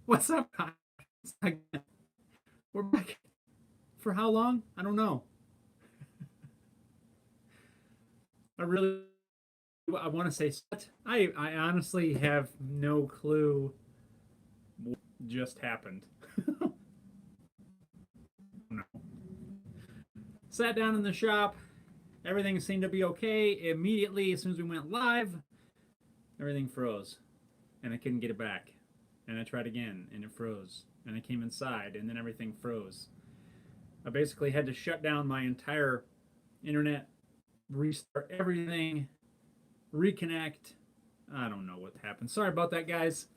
What's up, guys? We're back. For how long? I don't know. I really, I want to say, I honestly have no clue what just happened. No. Sat down in the shop. Everything seemed to be okay. Immediately, as soon as we went live, everything froze, and I couldn't get it back. And I tried again, and it froze. And I came inside, and then everything froze. I basically had to shut down my entire internet, restart everything, reconnect. I don't know what happened. Sorry about that, guys.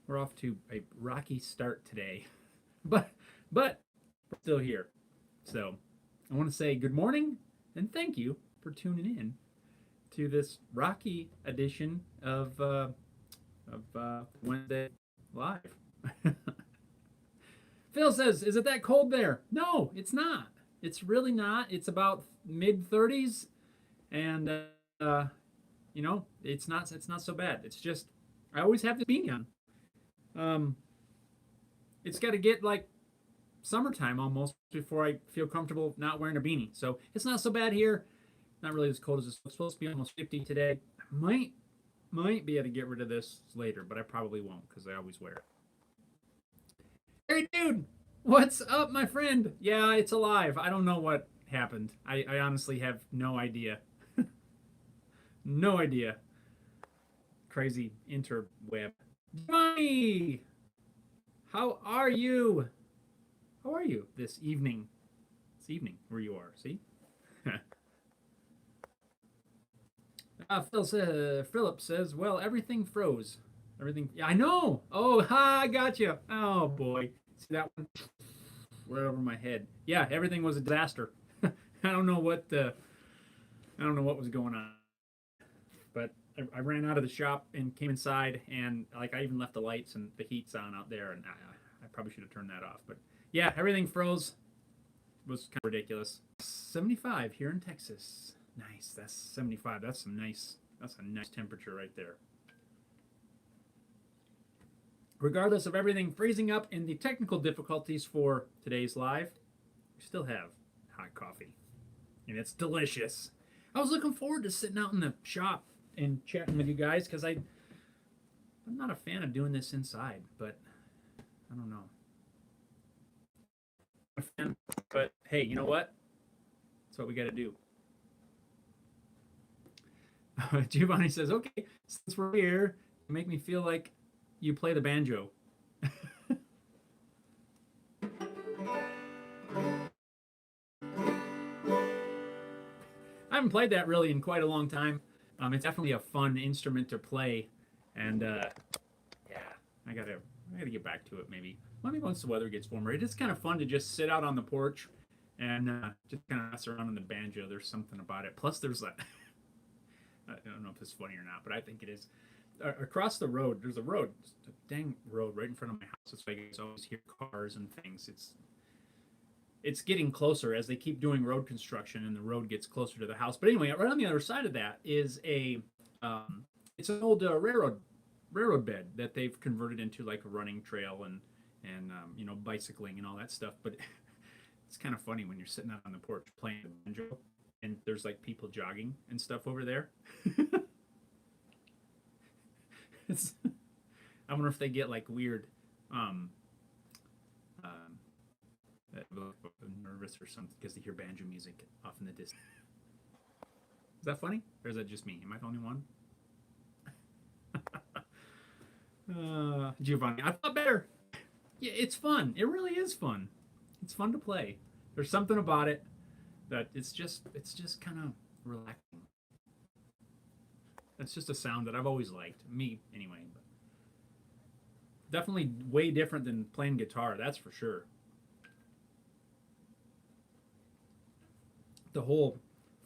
We're off to a rocky start today, but but we're still here. So I want to say good morning and thank you for tuning in to this rocky edition of Wednesday Live. Phil says, "Is it that cold there?" No, it's not. It's really not. It's about mid 30s, and it's not. It's not so bad. It's just I always have the beanie on. Um, it's got to get like summertime almost before I feel comfortable not wearing a beanie. So it's not so bad here. Not really as cold as it's supposed to be. Almost 50 today. I might be able to get rid of this later, but I probably won't because I always wear it. Hey, dude, what's up, my friend? Yeah, it's alive. I don't know what happened. I honestly have no idea. No idea. Crazy interweb. Johnny, how are you? How are you this evening? This evening, where you are, see? Philip says, well, everything froze. Everything, yeah, I know. Oh, ha, I got you. Oh, boy. See that one? Right over my head. Yeah, everything was a disaster. I don't know what was going on, but I ran out of the shop and came inside, and like I even left the lights and the heat's on out there, and I probably should have turned that off. But yeah, everything froze. It was kind of ridiculous. 75 here in Texas. Nice. That's 75. That's a nice temperature right there. Regardless of everything freezing up and the technical difficulties for today's live, we still have hot coffee, and it's delicious. I was looking forward to sitting out in the shop and chatting with you guys because I'm not a fan of doing this inside, but I don't know. But hey, you know what? That's what we got to do. Giovanni says, "Okay, since we're here, you make me feel like you play the banjo." I haven't played that really in quite a long time. It's definitely a fun instrument to play, and yeah, I gotta get back to it maybe once the weather gets warmer. It is kind of fun to just sit out on the porch and just kind of mess around on the banjo. There's something about it. Plus, there's that. I don't know if it's funny or not, but I think it is. Across the road, there's a road, a dang road right in front of my house. It's like I always hear cars and things. It's getting closer as they keep doing road construction and the road gets closer to the house. But anyway, right on the other side of that is it's an old railroad bed that they've converted into like a running trail and bicycling and all that stuff. But it's kind of funny when you're sitting out on the porch playing the banjo and there's like people jogging and stuff over there. I wonder if they get like weird nervous or something because they hear banjo music off in the distance. Is that funny? Or is that just me? Am I the only one? Giovanni, I thought better. Yeah, it's fun. It really is fun. It's fun to play. There's something about it that it's just kind of relaxing. It's just a sound that I've always liked. Me, anyway. But definitely way different than playing guitar, that's for sure. The whole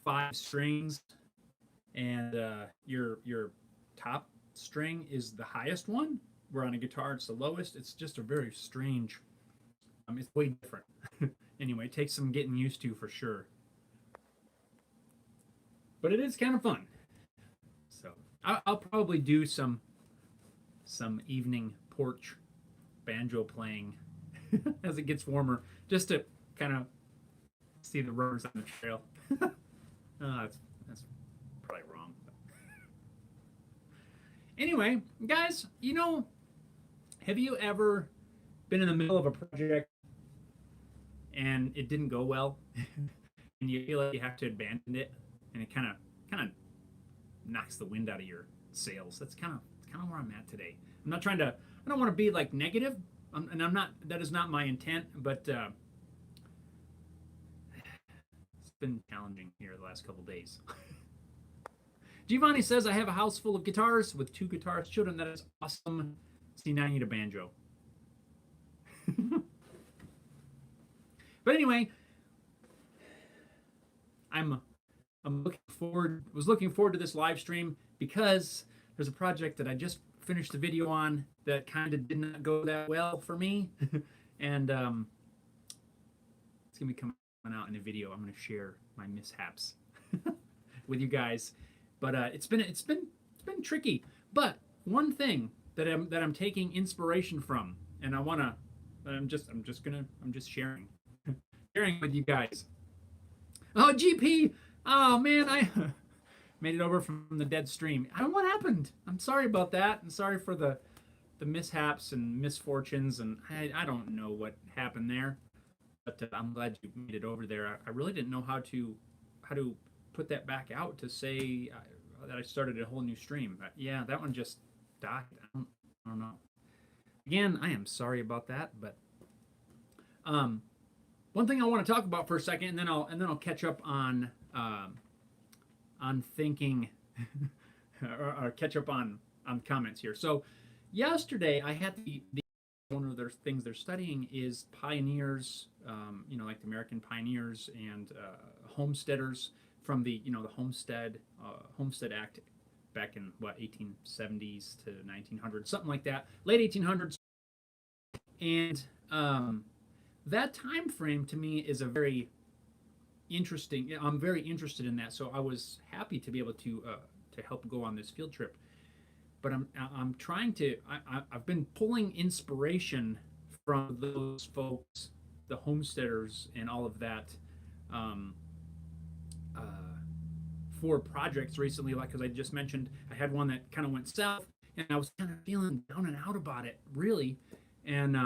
5 strings and your top string is the highest one, where on a guitar it's the lowest. It's just a very strange. It's way different. Anyway, it takes some getting used to for sure. But it is kind of fun. So I'll probably do some evening porch banjo playing as it gets warmer, just to kind of see the rubbers on the trail. That's probably wrong. Anyway, guys, have you ever been in the middle of a project and it didn't go well, and you feel like you have to abandon it, and it kind of knocks the wind out of your sails? That's kind of where I'm at today. I'm not trying to. I don't want to be like negative, and I'm not. That is not my intent. But it's been challenging here the last couple days. Giovanni says, I have a house full of guitars with 2 guitarist children. That is awesome. See, now I need a banjo. But anyway, was looking forward to this live stream because there's a project that I just finished the video on that kind of did not go that well for me. And it's gonna be coming out in a video. I'm gonna share my mishaps with you guys. But it's been tricky. But one thing that I'm taking inspiration from, and I'm just sharing with you guys. Oh, GP! Oh man, I made it over from the dead stream. I don't know what happened. I'm sorry about that. I'm sorry for the mishaps and misfortunes, and I don't know what happened there. But I'm glad you made it over there. I really didn't know how to put that back out to say that I started a whole new stream. Yeah, that one just died. I don't know. Again, I am sorry about that, but one thing I want to talk about for a second, and then I'll catch up on thinking or catch up on comments here. So yesterday I had the one of their things they're studying is pioneers, like the American pioneers and homesteaders from the the Homestead Act back in 1870s to 1900s, something like that, late 1800s, and that time frame to me is a very interesting. I'm very interested in that, so I was happy to be able to help go on this field trip. But I'm trying to. I've been pulling inspiration from those folks, the homesteaders, and all of that, for projects recently. Like, because I just mentioned, I had one that kind of went south, and I was kind of feeling down and out about it, really. And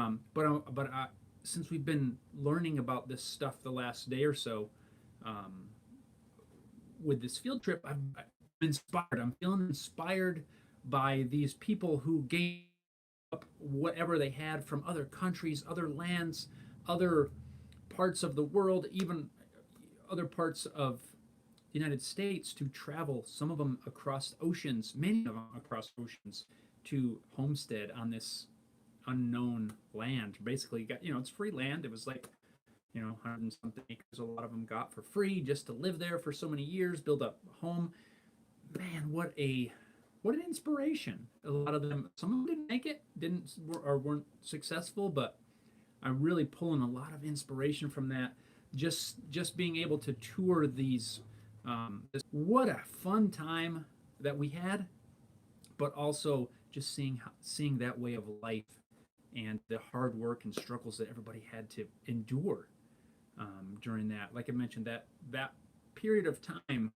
since we've been learning about this stuff the last day or so, with this field trip, I'm inspired. I'm feeling inspired by these people who gave up whatever they had from other countries, other lands, other parts of the world, even other parts of the United States, to travel, some of them across oceans, many of them across oceans, to homestead on this unknown land. Basically, it's free land. It was like 100 and something acres a lot of them got for free just to live there for so many years, build up a home. Man, what an inspiration. A lot of them, some of them didn't make it, weren't successful, but I'm really pulling a lot of inspiration from that. Just being able to tour these, what a fun time that we had, but also just seeing that way of life and the hard work and struggles that everybody had to endure during that. Like I mentioned, that period of time,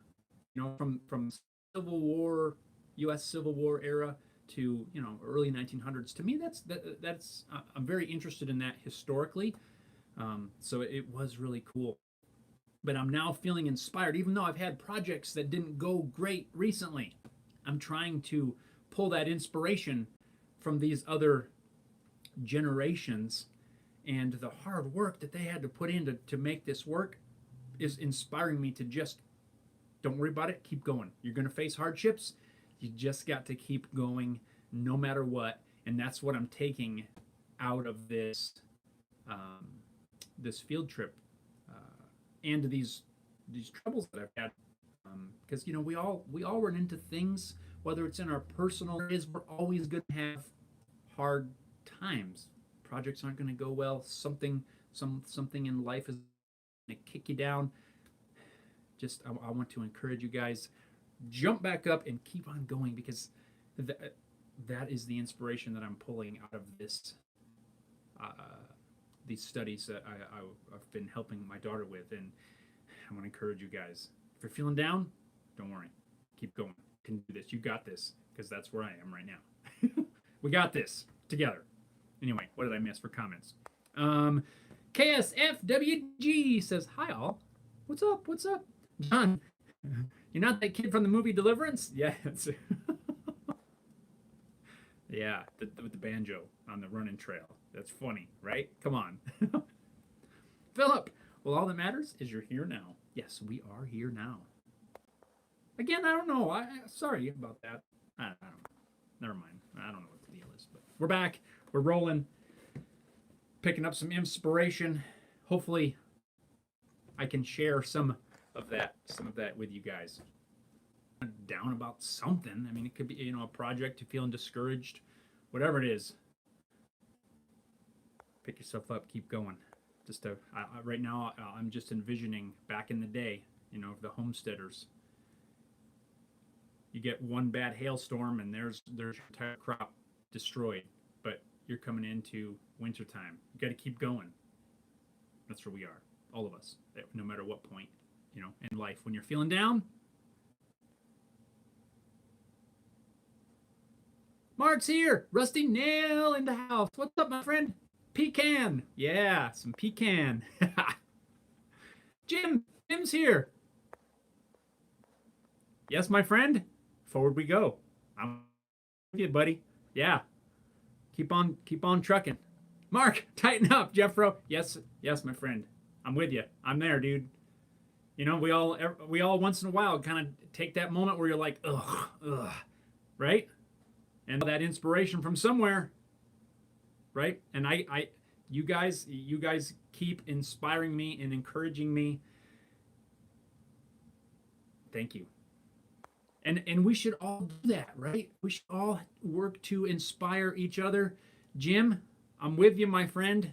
from Civil War, U.S. Civil War era to early 1900s. To me, that's I'm very interested in that historically. So it was really cool. But I'm now feeling inspired, even though I've had projects that didn't go great recently. I'm trying to pull that inspiration from these other generations, and the hard work that they had to put in to make this work is inspiring me to just don't worry about it, keep going. You're going to face hardships. You just got to keep going no matter what. And that's what I'm taking out of this this field trip and these troubles that I've had. Because we all run into things, whether it's in our personal areas. We're always going to have hard times. Projects aren't going to go well. Something in life is going to kick you down. Just I want to encourage you guys, jump back up and keep on going, because that is the inspiration that I'm pulling out of this uh, these studies that I've been helping my daughter with, and I want to encourage you guys. If you're feeling down, don't worry. Keep going. You can do this. You got this, because that's where I am right now. We got this together. Anyway, what did I miss for comments? KSFWG says, hi all. What's up? What's up? John, you're not that kid from the movie Deliverance? Yeah. Yeah, with the banjo on the running trail. That's funny, right? Come on. Philip, well, all that matters is you're here now. Yes, we are here now. Again, I don't know. Sorry about that. I don't know. Never mind. I don't know what the deal is, but we're back. We're rolling. Picking up some inspiration. Hopefully, I can share some of that with you guys. Down about something. I mean, it could be, a project, you're feeling discouraged, whatever it is. Pick yourself up, keep going. Right now, I'm just envisioning back in the day, the homesteaders. You get one bad hailstorm and there's your entire crop destroyed. But you're coming into wintertime. You got to keep going. That's where we are, all of us, no matter what point, in life. When you're feeling down, Mark's here. Rusty Nail in the house. What's up, my friend? Pecan. Yeah, some pecan. Jim's here. Yes, my friend. Forward we go. I'm with you, buddy. Yeah. Keep on trucking. Mark, tighten up, Jeffro. Yes, my friend. I'm with you. I'm there, dude. We all once in a while kind of take that moment where you're like, ugh, right? And that inspiration from somewhere, right? And you guys keep inspiring me and encouraging me. Thank you. And we should all do that, right? We should all work to inspire each other. Jim, I'm with you, my friend.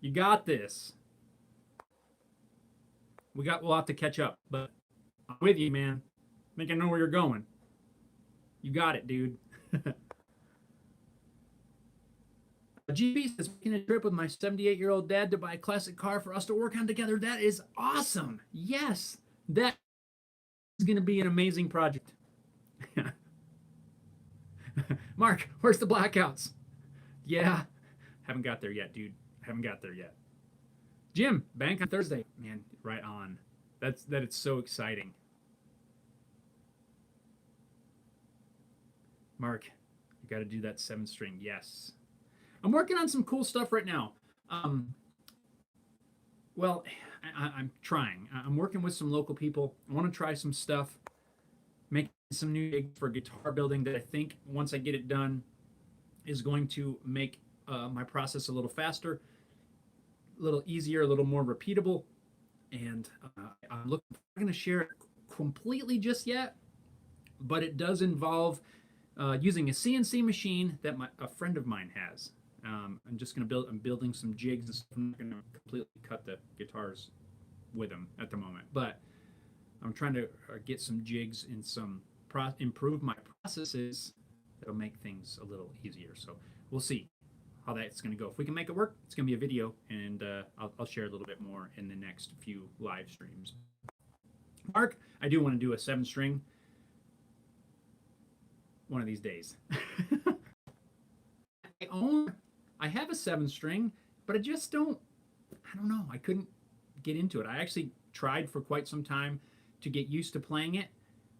You got this. We'll have to catch up, but I'm with you, man. I think I know where you're going. You got it, dude. GB says, making a trip with my 78-year-old dad to buy a classic car for us to work on together. That is awesome. Yes, that is going to be an amazing project. Mark, where's the blackouts? Yeah, haven't got there yet, dude. Haven't got there yet. Jim, bank on Thursday. Man, right on. It's so exciting. Mark, you got to do that 7-string. Yes. I'm working on some cool stuff right now. Well, I'm trying. I'm working with some local people. I want to try some stuff, make some new gigs for guitar building that I think once I get it done is going to make my process a little faster, a little easier, a little more repeatable. And I'm not going to share it completely just yet, but it does involve using a CNC machine that a friend of mine has. I'm building some jigs and stuff. I'm not going to completely cut the guitars with them at the moment, but I'm trying to get some jigs and improve my processes that'll make things a little easier. So we'll see how that's going to go. If we can make it work, it's going to be a video, and I'll share a little bit more in the next few live streams. Mark, I do want to do a 7-string one of these days. I have a 7-string, but I don't know. I couldn't get into it. I actually tried for quite some time to get used to playing it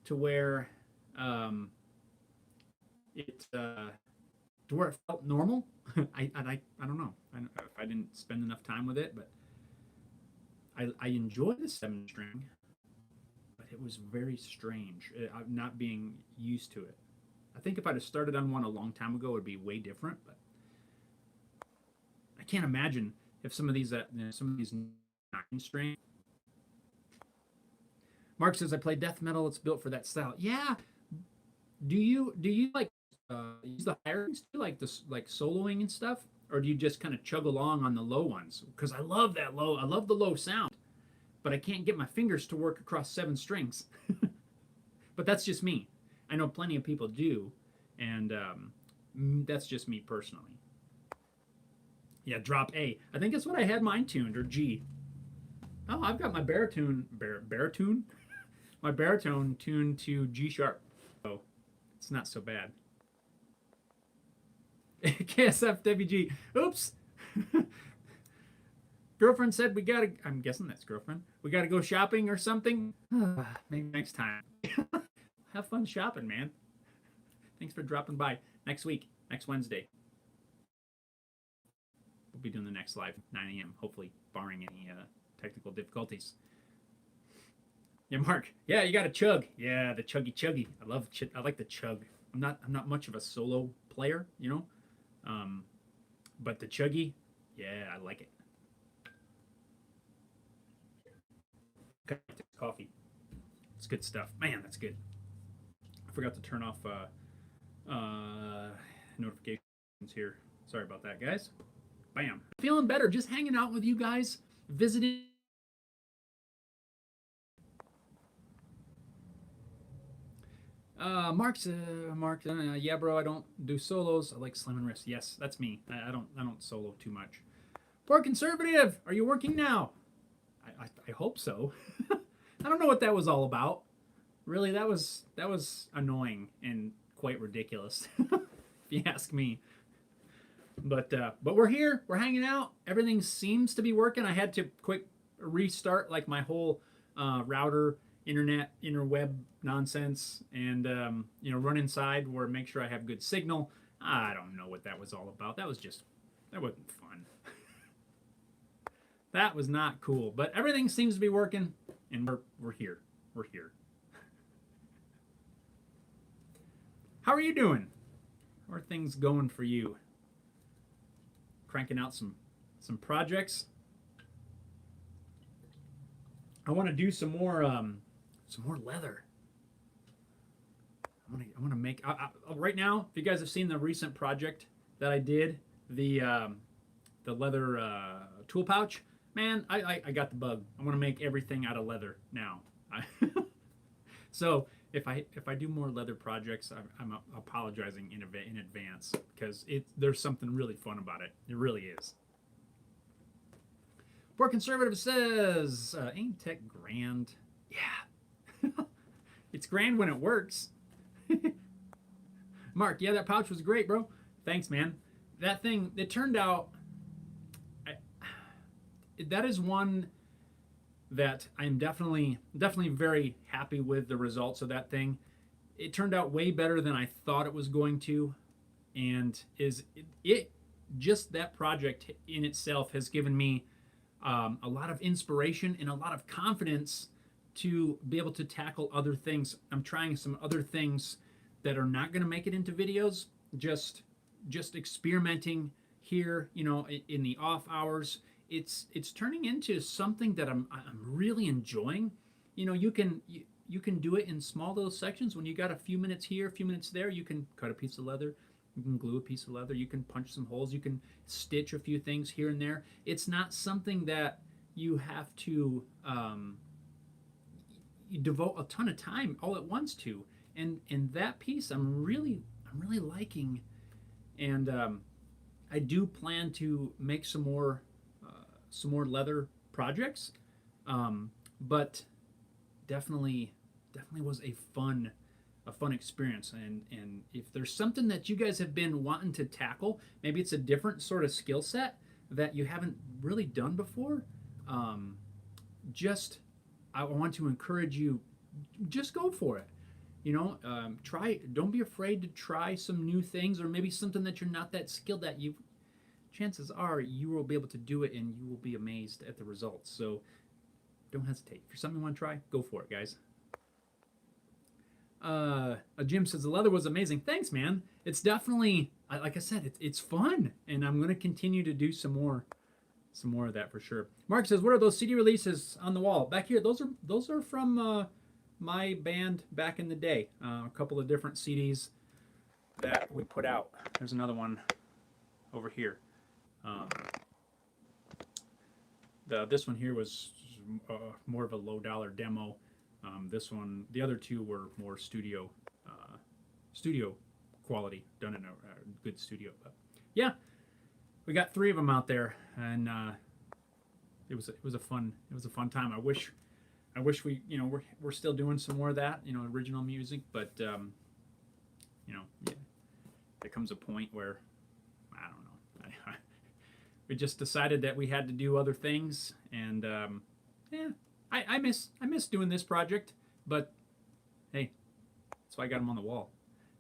to where it felt normal. I don't know. If I didn't spend enough time with it, but I enjoy the 7-string, but it was very strange not being used to it. I think if I'd have started on one a long time ago, it would be way different, but I can't imagine if some of these 9-string. Mark says, I play death metal. It's built for that style. Yeah. Do you like use the higher ones too, like this, like soloing and stuff, or do you just kind of chug along on the low ones? Because I love that low. I love the low sound, but I can't get my fingers to work across 7 strings. But that's just me. I know plenty of people do, and that's just me personally. Yeah, drop A. I think that's what I had mine tuned, or G. Oh, I've got my baritone, my baritone tuned to G sharp. Oh, it's not so bad. KSFWG. Oops. Girlfriend said we gotta. I'm guessing that's girlfriend. We gotta go shopping or something. Maybe next time. Have fun shopping, man. Thanks for dropping by. Next week, next Wednesday, we'll be doing the next live 9 a.m. Hopefully, barring any technical difficulties. Yeah, Mark. Yeah, you got to chug. Yeah, the chuggy chuggy. I like the chug. I'm not much of a solo player, you know. But the chuggy, yeah, I like it. Okay, coffee. It's good stuff. Man, that's good. I forgot to turn off notifications here. Sorry about that, guys. Bam. Feeling better. Just hanging out with you guys, visiting. Mark, yeah, bro, I don't do solos. I like slim and wrist. Yes, that's me. I don't solo too much. Poor conservative, are you working now? I hope so. I don't know what that was all about. Really, that was annoying and quite ridiculous, if you ask me. But we're here. We're hanging out. Everything seems to be working. I had to quick restart like my whole router, internet, interweb nonsense, and run inside where make sure I have good signal. I don't know what that was all about. That wasn't fun. That was not cool. But everything seems to be working, and we're here. We're here. How are you doing? How are things going for you? Cranking out some projects. I want to do some more leather. I want to make right now. If you guys have seen the recent project that I did, the leather tool pouch, man, I got the bug. I want to make everything out of leather now. So if I do more leather projects, I'm apologizing in advance because there's something really fun about it. It really is. Poor conservative says, ain't tech grand? Yeah. It's grand when it works. Mark, yeah, that pouch was great, bro. Thanks, man. That thing, it turned out, that is one that I'm definitely very happy with the results of that thing. It turned out way better than I thought it was going to, and just that project in itself has given me a lot of inspiration and a lot of confidence to be able to tackle other things. I'm trying some other things that are not going to make it into videos, just experimenting here, in the off hours. It's turning into something that I'm really enjoying. You can do it in small little sections. When you got a few minutes here, a few minutes there, you can cut a piece of leather, you can glue a piece of leather, you can punch some holes, you can stitch a few things here and there. It's not something that you have to you devote a ton of time all at once to. And that piece I'm really liking, and I do plan to make some more leather projects, but definitely was a fun experience. And if there's something that you guys have been wanting to tackle, maybe it's a different sort of skill set that you haven't really done before, I want to encourage you, just go for it. Try. Don't be afraid to try some new things, or maybe something that you're not that skilled at. Chances are you will be able to do it, and you will be amazed at the results. So don't hesitate. If there's something you want to try, go for it, guys. Jim says the leather was amazing. Thanks, man. It's definitely, like I said, it's fun, and I'm going to continue to do some more of that for sure. Mark says, what are those CD releases on the wall back here? Those are from my band back in the day. A couple of different CDs that we put out. There's another one over here. This one here was more of a low dollar demo. This one, the other two were more studio quality, done in a good studio. But yeah, we got 3 of them out there, and it was a fun time. I wish we, we're still doing some more of that, original music, but yeah, there comes a point where I don't know. We just decided that we had to do other things, and yeah, I miss doing this project, but hey, that's why I got them on the wall.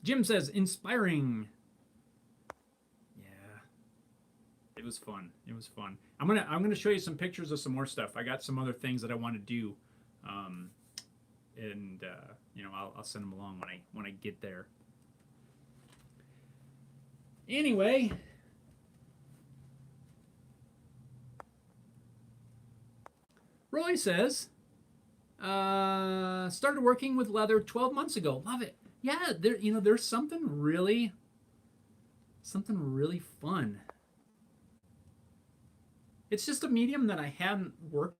Jim says inspiring. Yeah, it was fun. It was fun. I'm gonna show you some pictures of some more stuff. I got some other things that I want to do, and I'll send them along when I get there. Anyway, Roy says, started working with leather 12 months ago. Love it. Yeah, there's something really fun. It's just a medium that I hadn't worked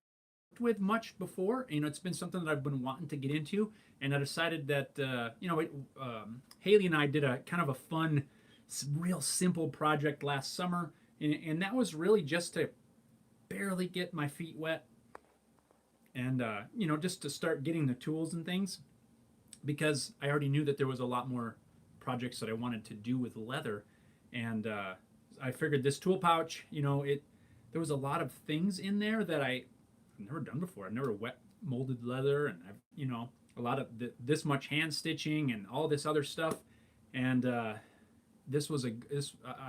with much before. It's been something that I've been wanting to get into, and I decided that Haley and I did a kind of a fun, real simple project last summer, and that was really just to barely get my feet wet, and just to start getting the tools and things, because I already knew that there was a lot more projects that I wanted to do with leather, and I figured this tool pouch, there was a lot of things in there that I've never done before. I've never wet molded leather, and I've a lot of this much hand stitching and all this other stuff, and I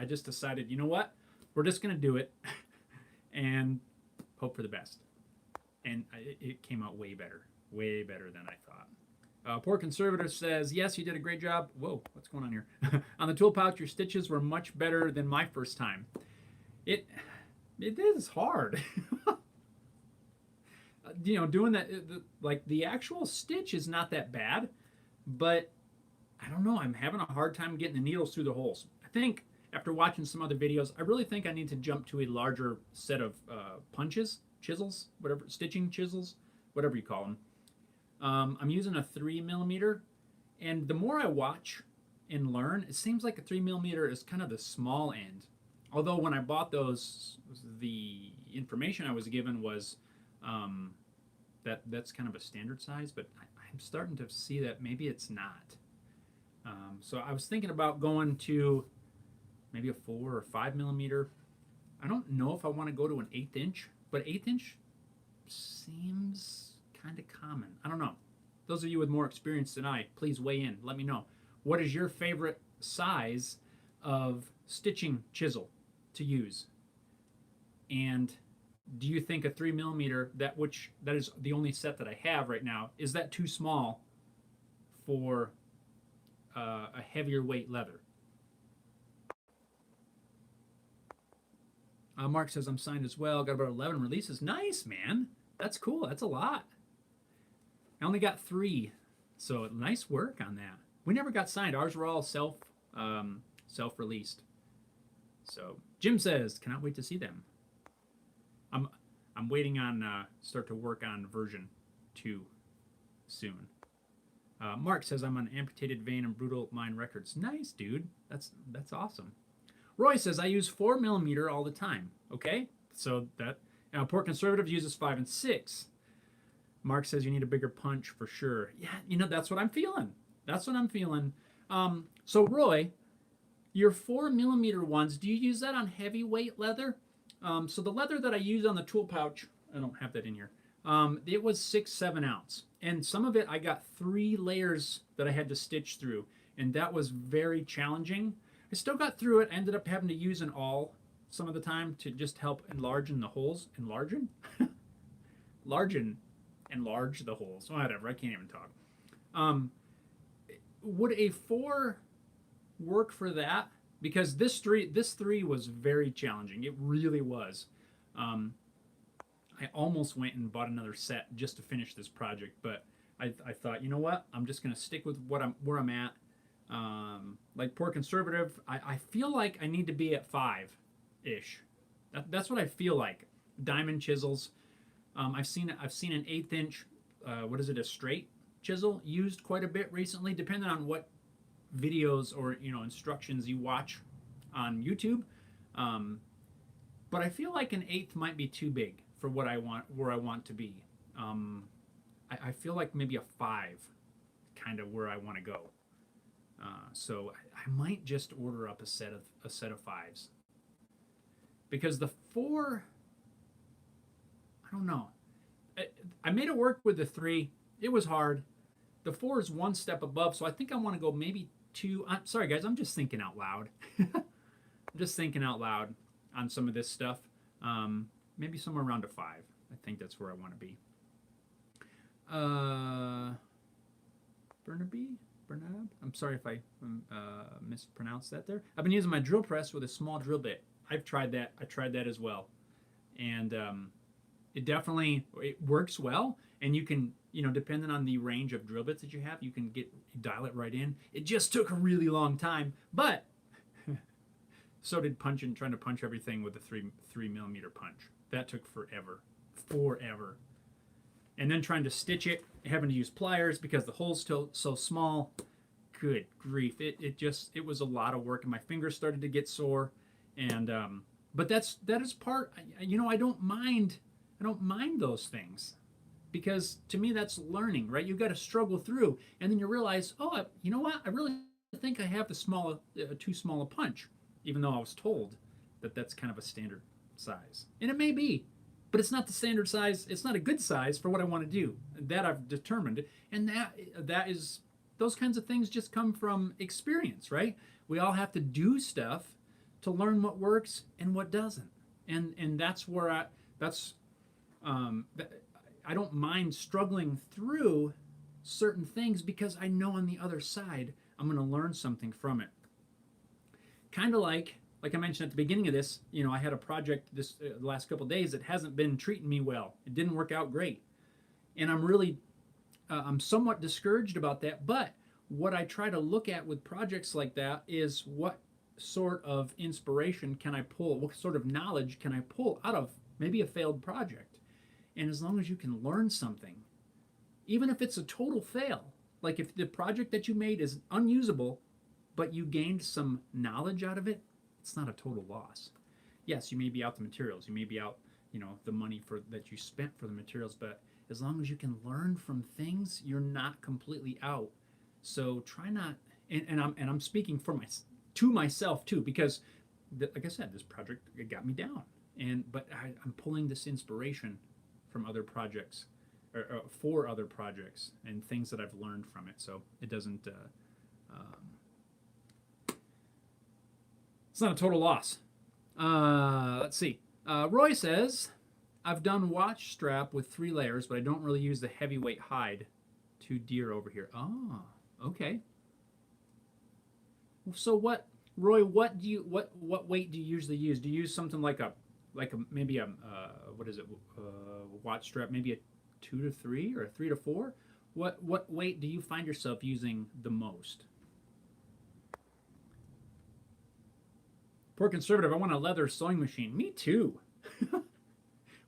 just decided, you know what, we're just gonna do it and hope for the best, and it came out way better than I thought. Poor Conservative says, yes, you did a great job. Whoa, what's going on here? On the tool pouch, your stitches were much better than my first time. It is hard. Doing that, like the actual stitch is not that bad, but I don't know, I'm having a hard time getting the needles through the holes. I think after watching some other videos, I really think I need to jump to a larger set of punches, chisels, whatever, stitching chisels, whatever you call them. I'm using a 3mm, and the more I watch and learn, it seems like a 3mm is kind of the small end. Although when I bought those, the information I was given was that's kind of a standard size, but I'm starting to see that maybe it's not. So I was thinking about going to maybe a 4 or 5mm. I don't know if I want to go to an 1/8 inch, but 1/8 inch seems kind of common. I don't know. Those of you with more experience than I, please weigh in. Let me know. What is your favorite size of stitching chisel to use? And do you think a 3mm, that is the only set that I have right now, is that too small for a heavier weight leather? Mark says I'm signed as well. Got about 11 releases. Nice, man. That's cool. That's a lot. I only got 3, so nice work on that. We never got signed. Ours were all self-released. So Jim says, cannot wait to see them. I'm waiting on start to work on version 2 soon. Mark says I'm on Amputated Vein and Brutal Mind Records. Nice, dude. That's awesome. Roy says I use 4mm all the time. Okay, so that Poor Conservative uses 5 and 6. Mark says you need a bigger punch for sure. Yeah, that's what I'm feeling. That's what I'm feeling. So Roy, your 4mm ones, do you use that on heavyweight leather? So the leather that I use on the tool pouch, I don't have that in here. It was 6-7 ounce, and some of it I got 3 layers that I had to stitch through, and that was very challenging. I still got through it. I ended up having to use an awl some of the time to just help enlarge the holes. Enlarge the holes. Whatever. I can't even talk. Would a 4 work for that? Because this 3 was very challenging. It really was. I almost went and bought another set just to finish this project, but I thought, you know what? I'm just gonna stick with where I'm at. Like Poor Conservative, I feel like I need to be at 5-ish. That's what I feel like. Diamond chisels. I've seen an 1/8 inch. What is it? A straight chisel used quite a bit recently, depending on what videos or instructions you watch on YouTube. but I feel like an eighth might be too big for what I want, where I want to be. I feel like maybe a 5, kind of where I want to go. So I might just order up a set of 5s, because the 4, I don't know. I made it work with the 3. It was hard. The 4 is one step above, so I think I want to go maybe 2. I'm sorry, guys. I'm just thinking out loud. I'm just thinking out loud on some of this stuff. Maybe somewhere around a 5. I think that's where I want to be. Bernab. I'm sorry if I mispronounced that there. I've been using my drill press with a small drill bit. I've tried that. I tried that as well, and it definitely works well. And you can, depending on the range of drill bits that you have, you can dial it right in. It just took a really long time, but so did trying to punch everything with a 3mm punch. That took forever. And then trying to stitch it, having to use pliers because the hole's still so small. Good grief! It was a lot of work, and my fingers started to get sore. And but that is part. I don't mind those things, because to me that's learning, right? You got to struggle through, and then you realize, oh, you know what? I really think I have too small a punch, even though I was told that that's kind of a standard size, and it may be, but it's not the standard size. It's not a good size for what I want to do. That I've determined, and that is, those kinds of things just come from experience, right? We all have to do stuff to learn what works and what doesn't, and that's where I don't mind struggling through certain things, because I know on the other side I'm going to learn something from it. Kind of like I mentioned at the beginning of this, I had a project this last couple of days that hasn't been treating me well. It didn't work out great, and I'm somewhat discouraged about that. But what I try to look at with projects like that is, what sort of inspiration can I pull? What sort of knowledge can I pull out of maybe a failed project? And as long as you can learn something, even if it's a total fail, like if the project that you made is unusable, but you gained some knowledge out of it, it's not a total loss. Yes, you may be out the materials, you may be out, the money that you spent for the materials, but as long as you can learn from things, you're not completely out. So try not, and I'm speaking to myself too, because like I said, this project, it got me down, but I'm pulling this inspiration from other projects, or for other projects, and things that I've learned from it. So it doesn't, it's not a total loss. Let's see. Roy says, I've done watch strap with 3 layers, but I don't really use the heavyweight hide. 2 deer over here. Oh, okay. So Roy, what weight do you usually use? Do you use something like maybe a watch strap, maybe a 2 to 3 or a 3 to 4? What weight do you find yourself using the most? Poor conservative, I want a leather sewing machine. Me too.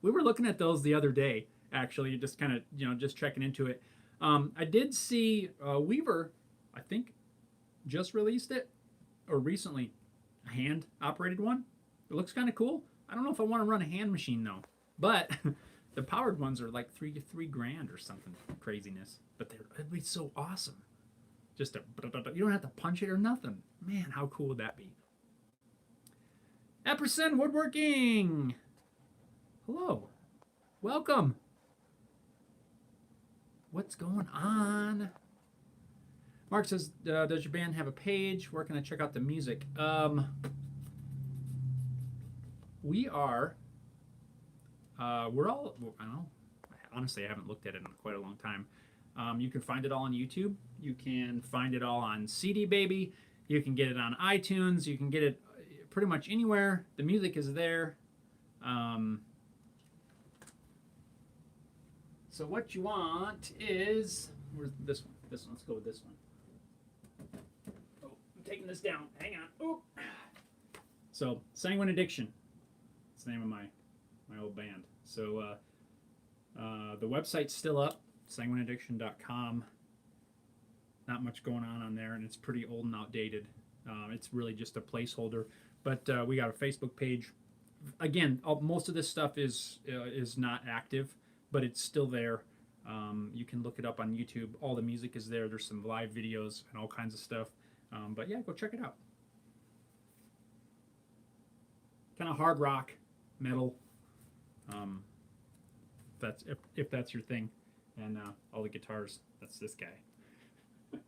We were looking at those the other day, actually, just kind of, just checking into it. I did see Weaver, I think, just released it, or recently, a hand operated one. It looks kind of cool. I don't know if I want to run a hand machine though, but the powered ones are like $3 grand or something craziness. But it'd be so awesome. You don't have to punch it or nothing. Man, how cool would that be? Epperson Woodworking. Hello, welcome. What's going on? Mark says, does your band have a page? Where can I check out the music? We are, we're all, I don't know, honestly, I haven't looked at it in quite a long time. You can find it all on YouTube. You can find it all on CD Baby. You can get it on iTunes. You can get it pretty much anywhere. The music is there. So what you want is, where's this one? This one, let's go with this one. Oh, I'm taking this down. Hang on. Oh. So, Sanguine Addiction. That's the name of my old band. So the website's still up, sanguineaddiction.com. Not much going on there, and it's pretty old and outdated. It's really just a placeholder. But we got a Facebook page, again, most of this stuff is not active, but it's still there. You can look it up on YouTube. All the music is there. There's some live videos and all kinds of stuff. But yeah, go check it out. Kind of hard rock, metal. That's if that's your thing, and all the guitars. That's this guy.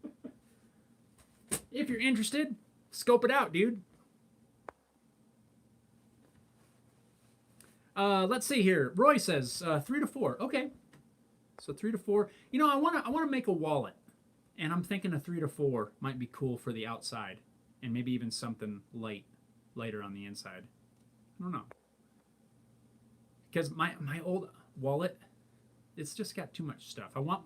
If you're interested, scope it out, dude. Let's see here. Roy says 3 to 4. Okay, so 3 to 4. You know, I wanna make a wallet, and I'm thinking a 3 to 4 might be cool for the outside, and maybe even something lighter on the inside. I don't know, because my old wallet, it's just got too much stuff. I want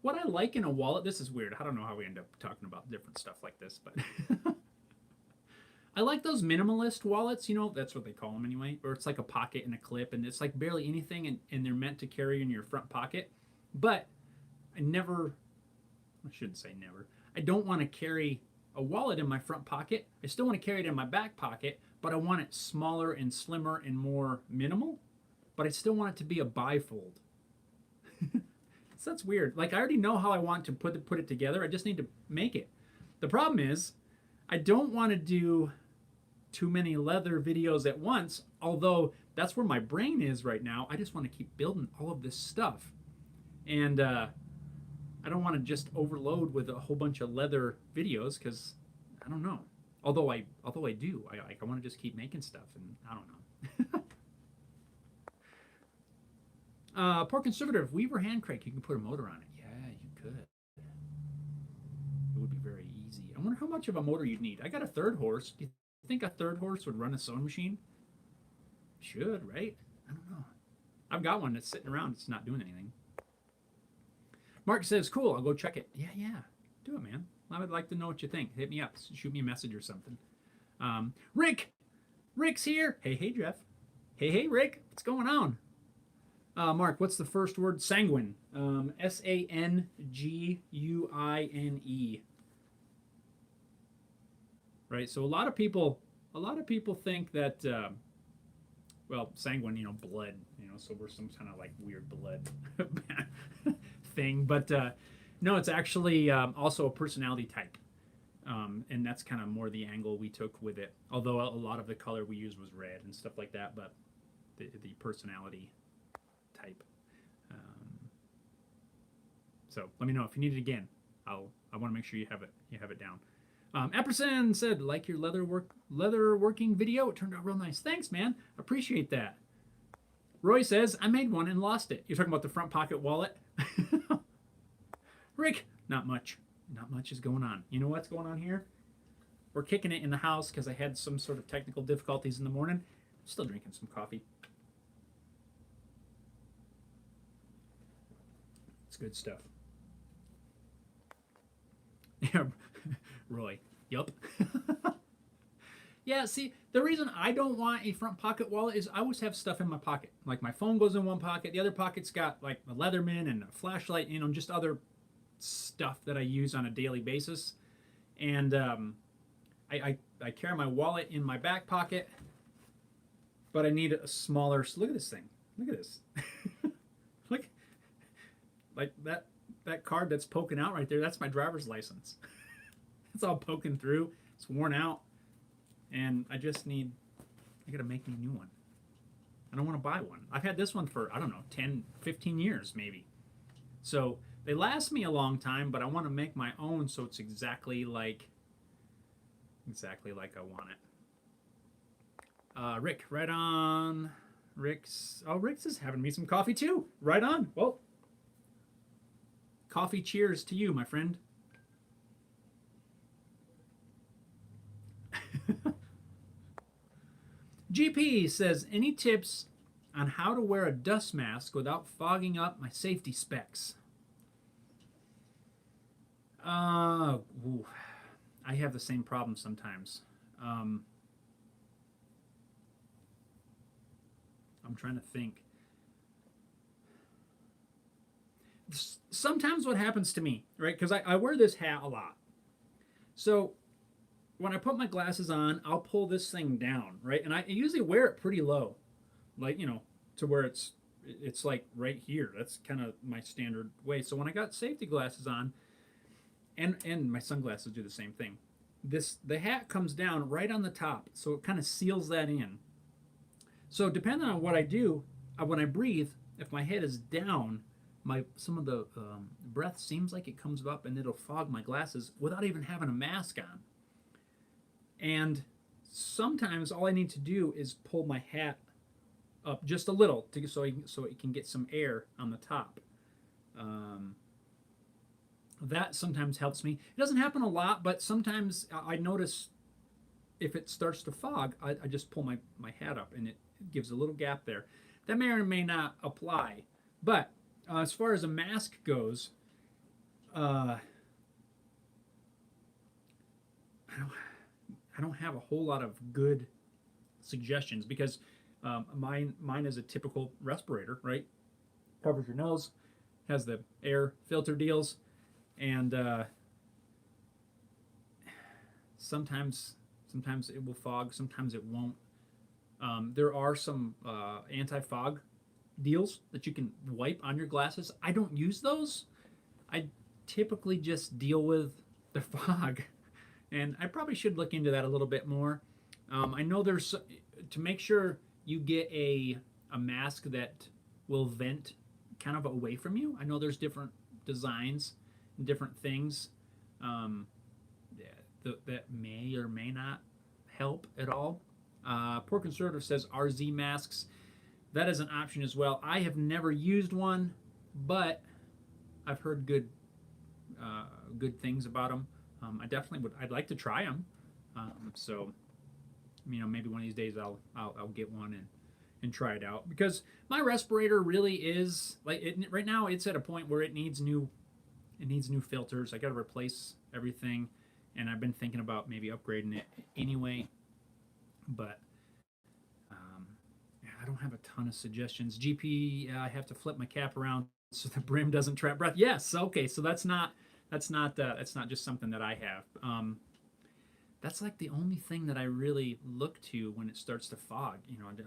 what I like in a wallet. This is weird. I don't know how we end up talking about different stuff like this, but I like those minimalist wallets, you know, that's what they call them anyway, or it's like a pocket and a clip, and it's like barely anything, and they're meant to carry in your front pocket. But I shouldn't say never, I don't want to carry a wallet in my front pocket. I still want to carry it in my back pocket, but I want it smaller and slimmer and more minimal, but I still want it to be a bifold. So that's weird. Like, I already know how I want to put it together. I just need to make it. The problem is, I don't want to do too many leather videos at once, although that's where my brain is right now. I just want to keep building all of this stuff. And I don't want to just overload with a whole bunch of leather videos, because I don't know. Although I do. I want to just keep making stuff, and I don't know. Poor conservative, Weaver hand crank. You can put a motor on it. Yeah, you could. It would be very easy. I wonder how much of a motor you'd need. I got a 3rd horse. Do you think a 3rd horse would run a sewing machine? Should, right? I don't know. I've got one that's sitting around. It's not doing anything. Mark says, cool, I'll go check it. Yeah. Do it, man. I would like to know what you think. Hit me up. Shoot me a message or something. Rick's here. Hey, Jeff. Hey, Rick. What's going on? Mark, what's the first word? Sanguine. Sanguine. Right. So a lot of people think that, sanguine, blood, so we're some kind of like weird blood thing. But no, it's actually also a personality type. And that's kind of more the angle we took with it. Although a lot of the color we used was red and stuff like that, but the personality type. So let me know if you need it again. I want to make sure you have it down. Epperson said, like your leather working video. It turned out real nice. Thanks, man. Appreciate that. Roy says, I made one and lost it. You're talking about the front pocket wallet? Rick, not much. Not much is going on. You know what's going on here? We're kicking it in the house because I had some sort of technical difficulties in the morning. Still drinking some coffee. It's good stuff. Yeah, Roy. Yup. Yeah, see, the reason I don't want a front pocket wallet is I always have stuff in my pocket. Like my phone goes in one pocket, the other pocket's got like a Leatherman and a flashlight, just other stuff that I use on a daily basis. And I carry my wallet in my back pocket, but I need a smaller. Look at this thing. Look at this. Look, like that card that's poking out right there. That's my driver's license. It's all poking through. It's worn out, and I gotta make me a new one. I don't want to buy one. I've had this one for, I don't know, 10, 15 years maybe. So they last me a long time, but I want to make my own so it's exactly like I want it. Rick, right on. Rick's is having me some coffee too. Right on. Well, coffee cheers to you, my friend. GP says, any tips on how to wear a dust mask without fogging up my safety specs? I have the same problem sometimes. I'm trying to think. Sometimes what happens to me, right? Because I wear this hat a lot. So when I put my glasses on, I'll pull this thing down, right? And I usually wear it pretty low, like, to where it's like right here. That's kind of my standard way. So when I got safety glasses on, and my sunglasses do the same thing, the hat comes down right on the top, so it kind of seals that in. So depending on what I do, when I breathe, if my head is down, some of the breath seems like it comes up and it'll fog my glasses without even having a mask on. And sometimes all I need to do is pull my hat up just a little so it can get some air on the top. That sometimes helps me. It doesn't happen a lot, but sometimes I notice if it starts to fog, I just pull my hat up and it gives a little gap there. That may or may not apply. But as far as a mask goes, I don't have a whole lot of good suggestions because mine is a typical respirator, right? Covers your nose, has the air filter deals, and sometimes it will fog, sometimes it won't. There are some anti-fog deals that you can wipe on your glasses. I don't use those. I typically just deal with the fog, and I probably should look into that a little bit more. I know there's, to make sure you get a mask that will vent kind of away from you. I know there's different designs and different things that may or may not help at all. Poor Conservative says RZ masks. That is an option as well. I have never used one, but I've heard good things about them. I definitely would. I'd like to try them. So, maybe one of these days I'll get one and try it out, because my respirator really is like right now. It's at a point where it needs new filters. I got to replace everything, and I've been thinking about maybe upgrading it anyway. But I don't have a ton of suggestions. GP, I have to flip my cap around so the brim doesn't trap breath. Yes, okay, so that's not just something that I have. That's like the only thing that I really look to when it starts to fog.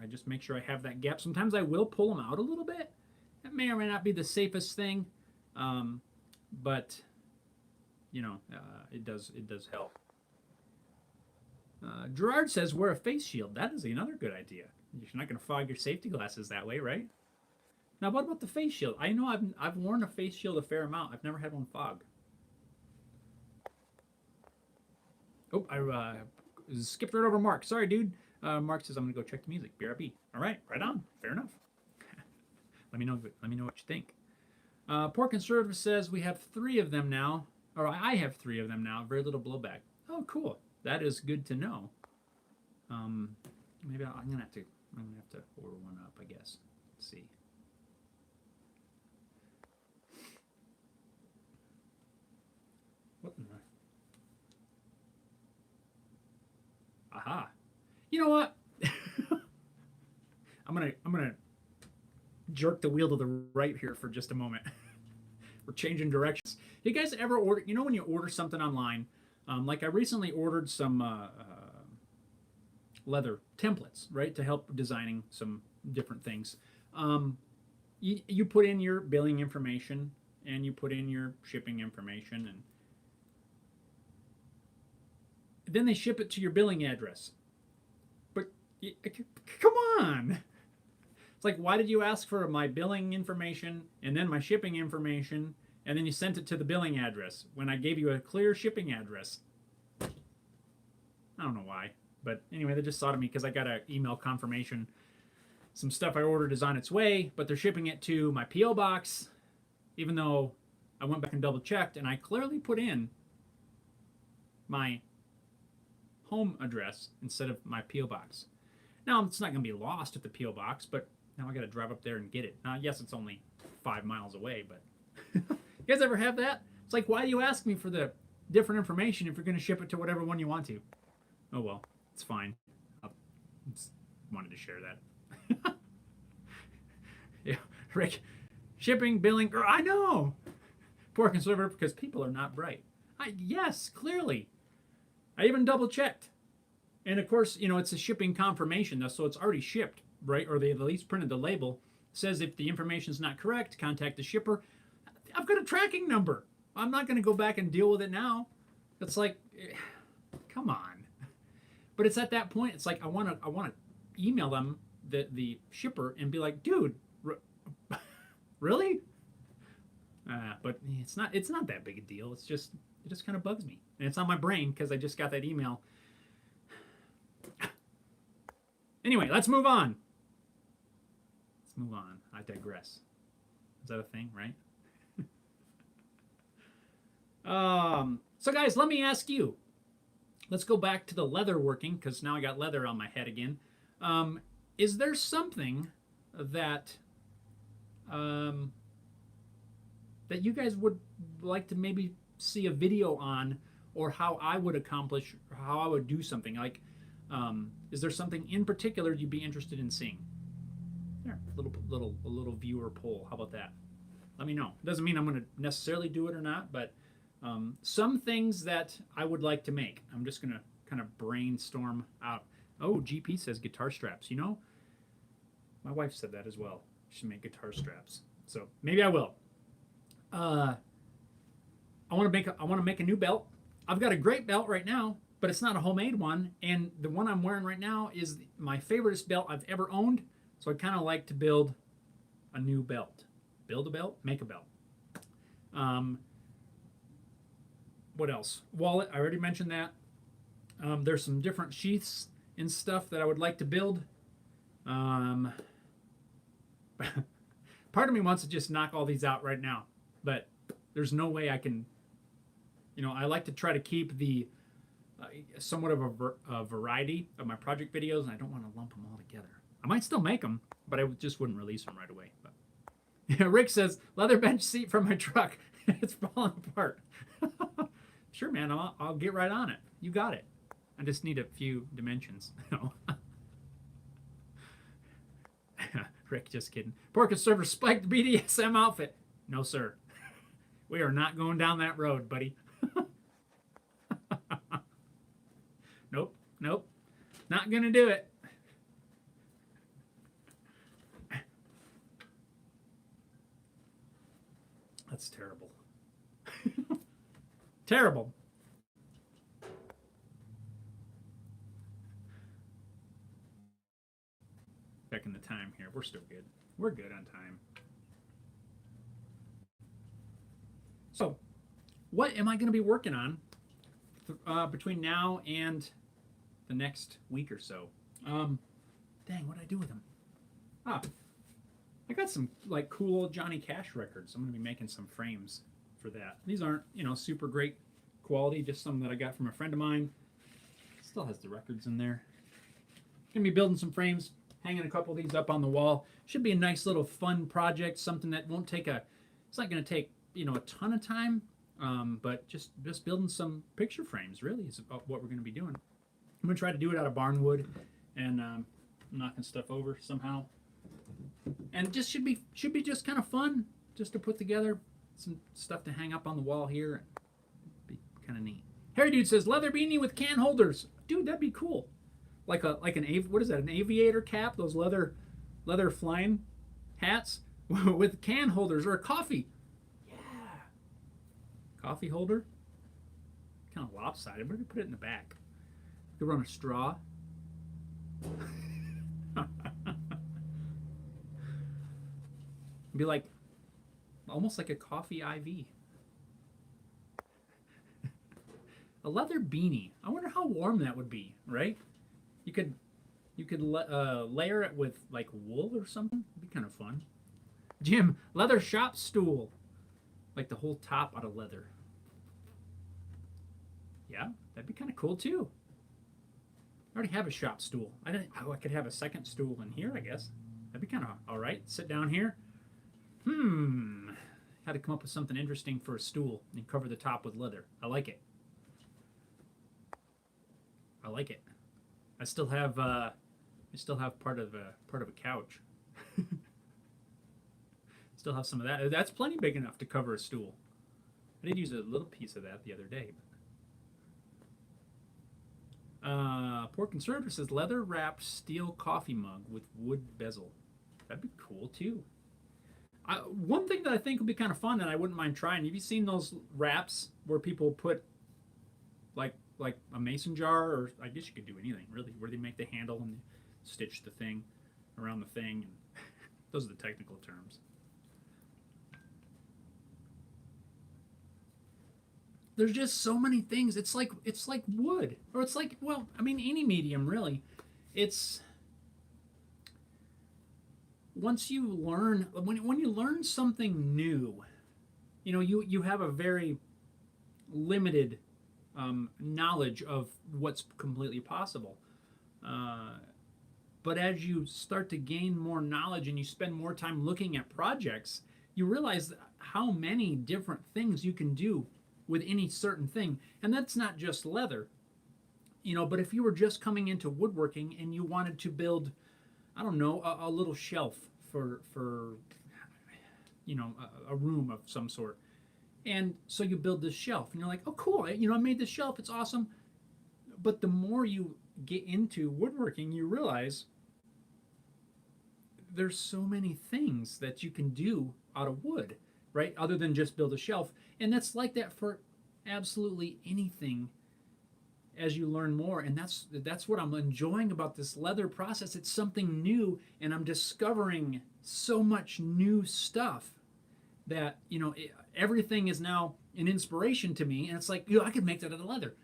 I just make sure I have that gap. Sometimes I will pull them out a little bit. That may or may not be the safest thing, but it does help. Gerard says wear a face shield. That is another good idea. You're not going to fog your safety glasses that way, right? Now, what about the face shield? I know I've worn a face shield a fair amount. I've never had one fog. Oh, I skipped right over Mark. Sorry, dude. Mark says I'm going to go check the music. BRB. All right, right on. Fair enough. Let me know what you think. Poor Conservative says we have 3 of them now, or I have 3 of them now. Very little blowback. Oh, cool. That is good to know. Maybe I'm gonna have to order one up, I guess. Let's see. What in the? Aha. You know what? I'm gonna jerk the wheel to the right here for just a moment. We're changing directions. You guys ever order? When you order something online, like I recently ordered some leather templates, right, to help designing some different things. You put in your billing information and you put in your shipping information, and then they ship it to your billing address. But come on. It's like, why did you ask for my billing information and then my shipping information, and then you sent it to the billing address when I gave you a clear shipping address? I don't know why. But anyway, they just thought of me because I got an email confirmation. Some stuff I ordered is on its way, but they're shipping it to my P.O. box, even though I went back and double checked, and I clearly put in my home address instead of my P.O. box. Now, it's not going to be lost at the P.O. box, but now I got to drive up there and get it. Now, yes, it's only 5 miles away, but you guys ever have that? It's like, why do you ask me for the different information if you're going to ship it to whatever one you want to? Oh, well, it's fine. I just wanted to share that. Yeah, Rick, shipping, billing, I know. Poor Conservative, because people are not bright. Yes, clearly. I even double checked. And of course, it's a shipping confirmation, so it's already shipped, right? Or they've at least printed the label. It says if the information is not correct, contact the shipper. I've got a tracking number. I'm not going to go back and deal with it now. It's like, come on. But it's at that point. It's like I want to email them, the shipper, and be like, dude, really? But it's not that big a deal. It just kind of bugs me, and it's on my brain because I just got that email. Anyway, let's move on. I digress. Is that a thing, right? So guys, let me ask you. Let's go back to the leather working, because now I got leather on my head again. Is there something that that you guys would like to maybe see a video on, or how I would accomplish, or how I would do something? Like, is there something in particular you'd be interested in seeing? There, a little viewer poll. How about that? Let me know. Doesn't mean I'm going to necessarily do it or not, but some things that I would like to make. I'm just going to kind of brainstorm out. Oh, GP says guitar straps. My wife said that as well. She should make guitar straps. So maybe I will. I want to make a new belt. I've got a great belt right now, but it's not a homemade one. And the one I'm wearing right now is my favoriteest belt I've ever owned. So I'd kind of like to build a new belt. Build a belt, make a belt. What else? Wallet, I already mentioned that. There's some different sheaths and stuff that I would like to build. Part of me wants to just knock all these out right now, but there's no way I can. I like to try to keep the somewhat of a variety of my project videos, and I don't want to lump them all together. I might still make them, but I just wouldn't release them right away. But Rick says, leather bench seat from my truck. It's falling apart. Sure, man, I'll get right on it. You got it. I just need a few dimensions. Rick, just kidding. Pork server spiked BDSM outfit. No, sir. We are not going down that road, buddy. Nope. Not going to do it. That's terrible. Terrible. Checking the time here. We're still good. We're good on time. So, what am I going to be working on between now and the next week or so? Dang, what did I do with them? I got some cool Johnny Cash records. I'm going to be making some frames for that. These aren't, super great quality, just some that I got from a friend of mine. Still has the records in there. Going to be building some frames, hanging a couple of these up on the wall. Should be a nice little fun project, something that won't take it's not going to take, a ton of time, but just building some picture frames really is what we're going to be doing. I'm going to try to do it out of barn wood and knocking stuff over somehow. And just should be just kind of fun, just to put together some stuff to hang up on the wall here. Be kind of neat. Harry Dude says leather beanie with can holders. Dude, that'd be cool. What is that? An aviator cap? Those leather flying hats with can holders, or a coffee. Yeah, coffee holder. Kind of lopsided. Maybe put it in the back. Could run a straw. Be like almost like a coffee IV. A leather beanie. I wonder how warm that would be, right? You could layer it with wool or something. It'd be kind of fun. Jim, leather shop stool. Like the whole top out of leather. Yeah, that'd be kind of cool too. I already have a shop stool. I could have a second stool in here, I guess. That'd be kind of all right. Sit down here. Had to come up with something interesting for a stool and cover the top with leather. I like it. I still have part of a couch. Still have some of that. That's plenty big enough to cover a stool. I did use a little piece of that the other day. Poor Conservative says leather wrapped steel coffee mug with wood bezel. That'd be cool too. One thing that I think would be kind of fun that I wouldn't mind trying. Have you seen those wraps where people put like a mason jar, or I guess you could do anything really, where they make the handle and stitch the thing around the thing, and those are the technical terms. There's just so many things. It's like wood, or it's like, well, I mean, any medium really. It's once you learn when you learn something new, you have a very limited knowledge of what's completely possible. But as you start to gain more knowledge and you spend more time looking at projects, you realize how many different things you can do with any certain thing. And that's not just leather, but if you were just coming into woodworking and you wanted to build, I don't know, a little shelf for a room of some sort. And so you build this shelf and you're like, oh, cool, I made this shelf, it's awesome. But the more you get into woodworking, you realize there's so many things that you can do out of wood, right? Other than just build a shelf. And that's like that for absolutely anything as you learn more. And that's what I'm enjoying about this leather process. It's something new, and I'm discovering so much new stuff that, everything is now an inspiration to me. And it's like, I could make that out of leather.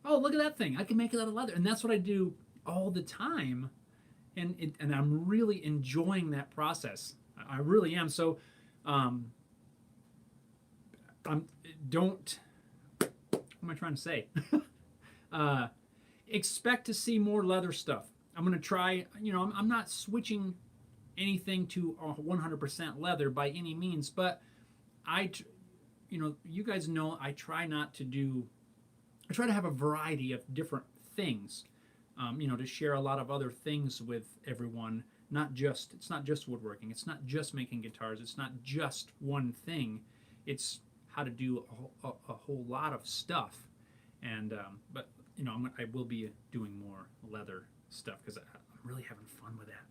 Oh, look at that thing. I can make it out of leather. And that's what I do all the time. And I'm really enjoying that process. I really am. So, what am I trying to say? Expect to see more leather stuff. I'm going to try, I'm not switching anything to 100% leather by any means, but you guys know I try to have a variety of different things, to share a lot of other things with everyone. It's not just woodworking. It's not just making guitars. It's not just one thing. It's how to do a whole lot of stuff. And but I will be doing more leather stuff because I'm really having fun with that,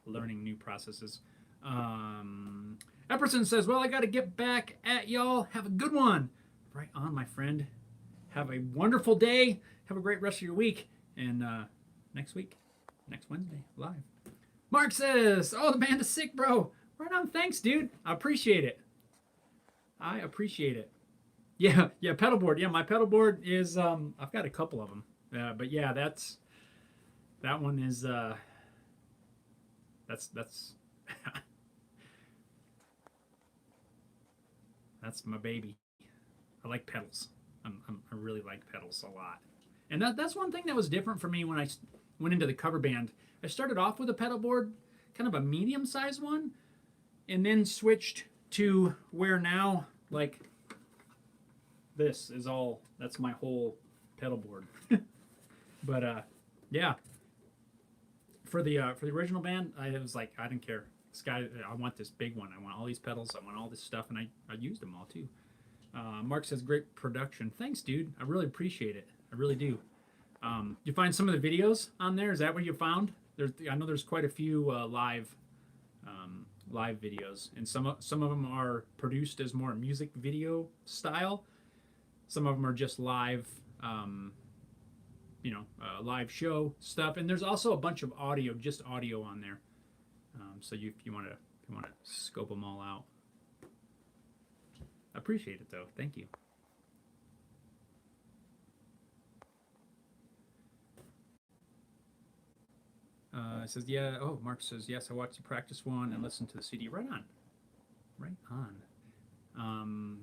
learning new processes. Epperson says, well, I got to get back at y'all. Have a good one. Right on, my friend. Have a wonderful day. Have a great rest of your week. And next Wednesday, live. Mark says, oh, the band is sick, bro. Right on. Thanks, dude. I appreciate it. Yeah, pedalboard. Yeah, my pedalboard is, I've got a couple of them. But yeah, that one is, that's that's my baby. I like pedals. I really like pedals a lot. And that's one thing that was different for me when I went into the cover band. I started off with a pedalboard, kind of a medium-sized one, and then switched to where now, like, that's my whole pedalboard. But yeah, for the original band, I was like, I didn't care. This guy, I want this big one. I want all these pedals. I want all this stuff, and I used them all too. Mark says, great production. Thanks, dude. I really appreciate it. I really do. You find some of the videos on there? Is that what you found? I know there's quite a few live videos, and some of them are produced as more music video style. Some of them are just live, live show stuff, and there's also a bunch of just audio on there. So if you want to scope them all out. I appreciate it though. Thank you. It says, yeah. Oh, Mark says, yes, I watched you practice one and listened to the CD. Right on.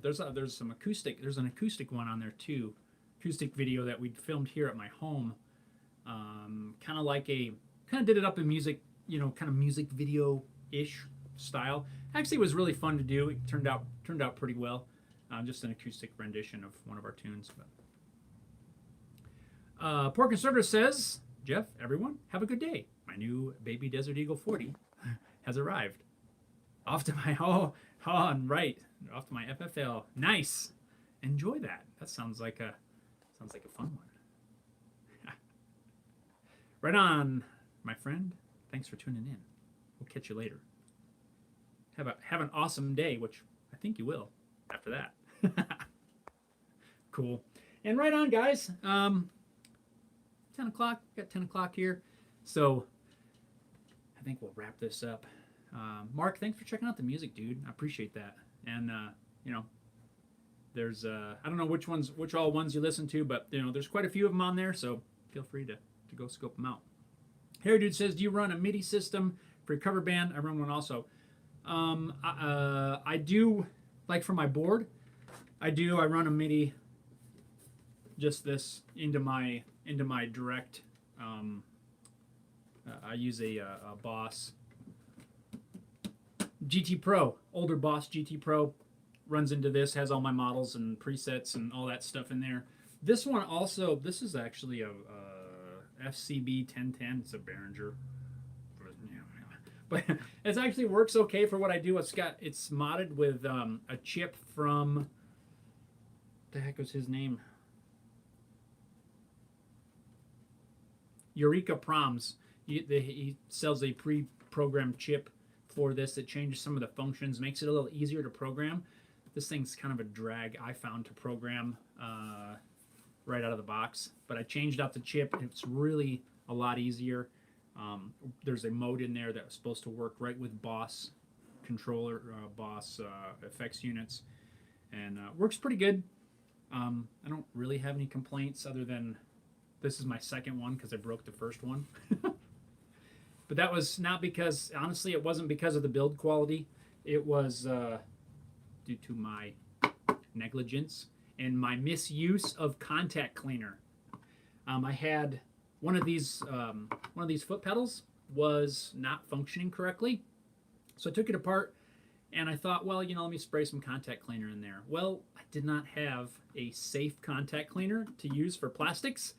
There's some acoustic. There's an acoustic one on there too. Acoustic video that we filmed here at my home. Kind of did it up in music, kind of music video-ish style. Actually, it was really fun to do. It turned out pretty well. Just an acoustic rendition of one of our tunes. But Poor Conservative says, Jeff, everyone, have a good day. My new baby Desert Eagle 40 has arrived. Off to my off to my FFL. Nice. Enjoy that. That sounds like a fun one. Right on, my friend. Thanks for tuning in. We'll catch you later. Have an awesome day, which I think you will after that. Cool. And right on, guys. 10 o'clock. Got 10 o'clock here. So I think we'll wrap this up. Mark, thanks for checking out the music, dude. I appreciate that. And, you know, there's, I don't know which all ones you listen to, but, you know, there's quite a few of them on there. So feel free to go scope them out. Harry Dude says, do you run a MIDI system for your cover band? I run one also. I do, like for my board, I run a MIDI, just this into my direct. I use a Boss GT Pro, older Boss GT Pro, runs into this, has all my models and presets and all that stuff in there. This one also, this is actually a FCB 1010. It's a Behringer. But it actually works okay for what I do. It's modded with a chip from, what the heck was his name? Eureka Proms. He sells a pre-programmed chip for this that changes some of the functions, makes it a little easier to program. This thing's kind of a drag, I found, to program right out of the box. But I changed out the chip, and it's really a lot easier. There's a mode in there that's supposed to work right with Boss controller, Boss effects units, and works pretty good. I don't really have any complaints other than this is my second one because I broke the first one. But that was not because, honestly, it wasn't because of the build quality. It was due to my negligence and my misuse of contact cleaner. I had one of these foot pedals was not functioning correctly, so I took it apart and I thought, well, you know, let me spray some contact cleaner in there. Well, I did not have a safe contact cleaner to use for plastics.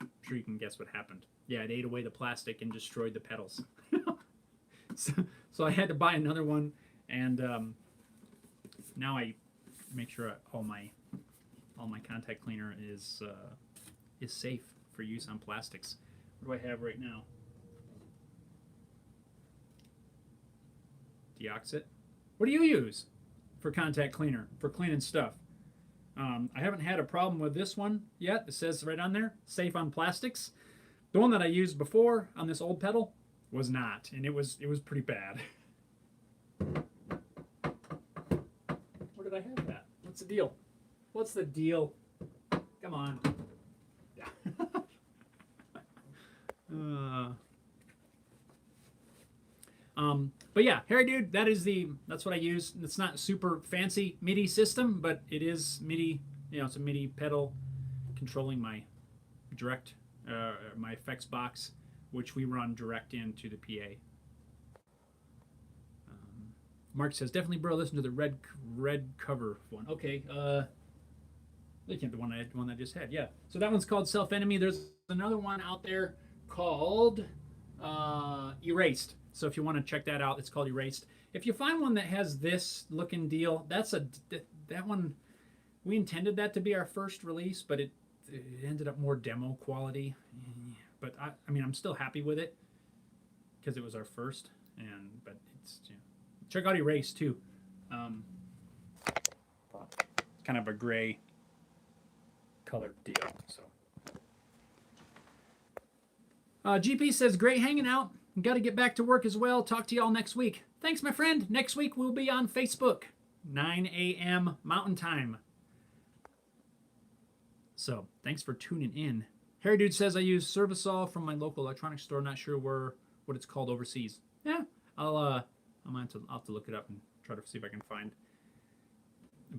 I'm sure you can guess what happened. Yeah, it ate away the plastic and destroyed the pedals. So I had to buy another one, and now I make sure all my contact cleaner is safe for use on plastics. What do I have right now? Deoxit. What do you use for contact cleaner for cleaning stuff? I haven't had a problem with this one yet. It says right on there, safe on plastics. The one that I used before on this old pedal was not, and it was pretty bad. Where did I have that? What's the deal? What's the deal? Come on. But yeah, Harry Dude, that's what I use. It's not super fancy MIDI system, but it is MIDI. You know, it's a MIDI pedal controlling my direct, my effects box, which we run direct into the PA. Mark says, definitely, bro, listen to the red cover one. Okay, looking at the one I just had, yeah. So that one's called Self Enemy. There's another one out there called Erased. So if you want to check that out, it's called Erased. If you find one that has this looking deal, that one, we intended that to be our first release, but it ended up more demo quality. But I mean, I'm still happy with it because it was our first. But it's, you know, check out Erased too. Kind of a gray colored deal. So GP says, great hanging out. Got to get back to work as well. Talk to y'all next week. Thanks, my friend. Next week we'll be on Facebook, 9 a.m. Mountain Time. So thanks for tuning in. Harry Dude says, I use Servicol from my local electronics store. Not sure what it's called overseas. Yeah, I'll have to look it up and try to see if I can find.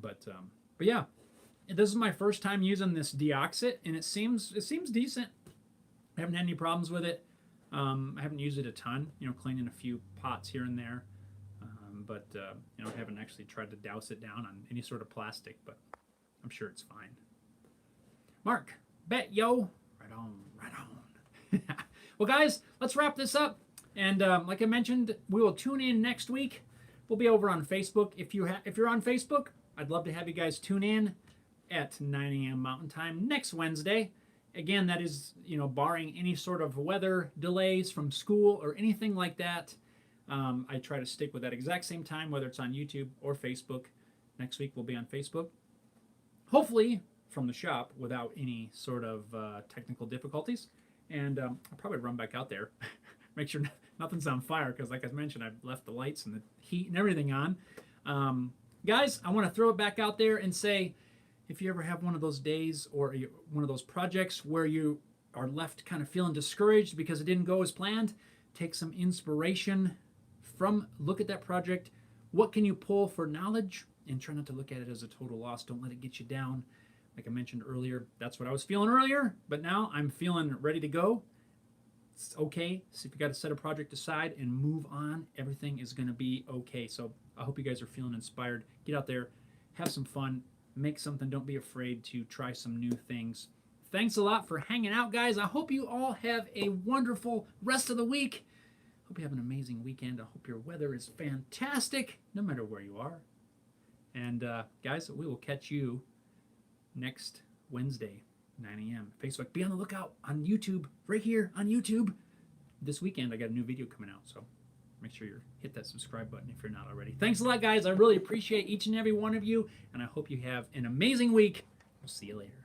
But yeah, this is my first time using this Deoxit, and it seems decent. I haven't had any problems with it. I haven't used it a ton, you know, cleaning a few pots here and there. But you know, I haven't actually tried to douse it down on any sort of plastic, but I'm sure it's fine. Mark, bet yo. Right on. Well, guys, let's wrap this up. And like I mentioned, we will tune in next week. We'll be over on Facebook. If you're on Facebook, I'd love to have you guys tune in at 9 a.m. Mountain Time next Wednesday. again, that is, barring any sort of weather delays from school or anything like that. I try to stick with that exact same time, whether it's on YouTube or Facebook. Next week we'll be on Facebook. Hopefully from the shop without any sort of technical difficulties. And I'll probably run back out there, make sure nothing's on fire, because like I mentioned, I've left the lights and the heat and everything on. Guys, I want to throw it back out there and say, if you ever have one of those days or one of those projects where you are left kind of feeling discouraged because it didn't go as planned, take some inspiration from, look at that project. What can you pull for knowledge? And try not to look at it as a total loss. Don't let it get you down. Like I mentioned earlier, that's what I was feeling earlier, but now I'm feeling ready to go. It's okay. So if you got to set a project aside and move on, everything is going to be okay. So I hope you guys are feeling inspired. Get out there, have some fun, make something. Don't be afraid to try some new things. Thanks a lot for hanging out, guys. I hope you all have a wonderful rest of the week. Hope you have an amazing weekend. I hope your weather is fantastic, no matter where you are. And guys, we will catch you next Wednesday, 9 a.m. Facebook. Be on the lookout on YouTube, right here on YouTube. This weekend, I got a new video coming out, so make sure you hit that subscribe button if you're not already. Thanks a lot, guys. I really appreciate each and every one of you, and I hope you have an amazing week. We'll see you later.